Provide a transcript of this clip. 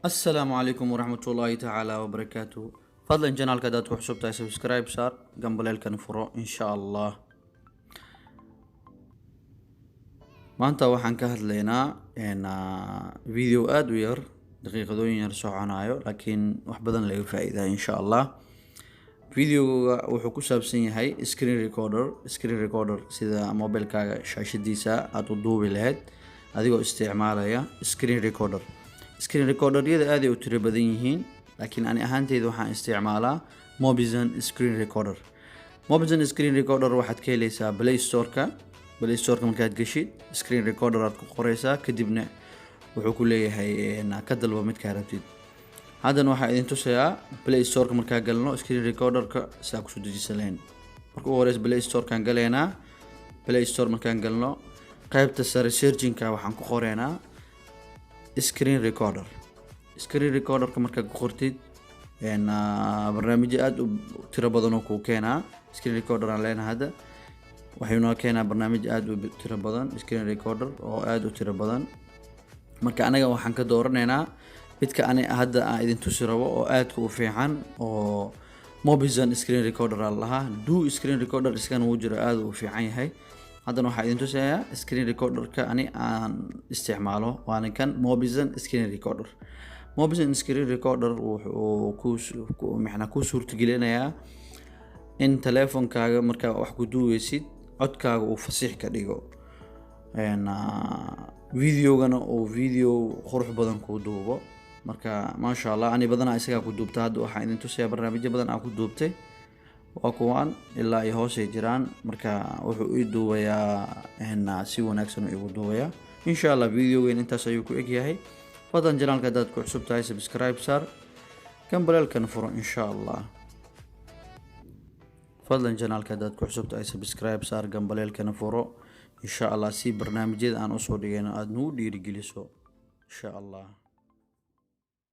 السلام عليكم ورحمة الله تعالى وبركاته. فضلا جنال كدات وحسبتها سبسكرايب صار قبل الكن فرو إن شاء الله. ما أنت وحن كهد لنا إن فيديو أدوير دقيقة دوين يرسو عنايو لكن وحبذا له فائدة إن شاء الله. فيديو وحكو سابسين هاي سكرين ريكوردر سيدا موبيل كا شاشة ديسا أتو دوبي لهد أديو استعمالها سكرين ريكوردر. سكرين ريكوردر يدا آدي وتري بدن يهين لكن أنا أهانتيد waxaan isticmaalaa Mobizen screen recorder. Mobizen screen recorder waxaad ka helaysaa Play Store-ka markaad gashid screen recorder aad ku qoraysaa kadibna wuxuu ku leeyahay ka dalba mid ka rabtid. Hadan waxa idin tusayaa Play Store-ka markaa galno screen recorder-ka saa ku soo dejisaleen. Marka ugu horeysa Play Store-kan galeynaa. Play Store markaan galno qaybta sare searching-ka waxaan ku qoraynaa screen recorder ka marka ku qortid barnaamijyo aad u tiro badan oo ku keenaa screen recorder aan leenahay hadda waxayna keenaa barnaamij aad u tiro badan screen recorder oo aad u tiro badan marka anaga waxaan ka dooranaynaa midka hadda aan idin tusi rabo oo aad u fiican oo Mobizen screen recorder lahaa screen recorder iskan uu jiro aad u fiican yahay haddana waxaa idin tusayaa screen recorder-ka aan isticmaalo waana kan Mobizen screen recorder. Mobizen screen recorder wuxuu ku suurtagelinayaa in teleefankaaga marka wax ku duubeysid codkaaga uu fasiix ka dhigo videogana uu video qurux badan ku duubo marka ma sha Allah ani badan isaga ku duubta hadda waxaa idin tusayaa barnaamijyo badan aan ku duubtay وأكوان إلا يهوسي جيران مركا وحو إدويا هنا سي وناكسنو إيودويا إن شاء الله فيديو وين انتا سيوكو إكياهي فضان جنال كداتكو حسوبتاي سبسكرايب صار كان بلال كنفرو إن شاء الله فضان جنال كداتكو حسوبتاي سبسكرايب صار كان بلال كنفرو إن شاء الله سي برنامج جيد أن أصور دينا أدنو ديري جلسو إن شاء الله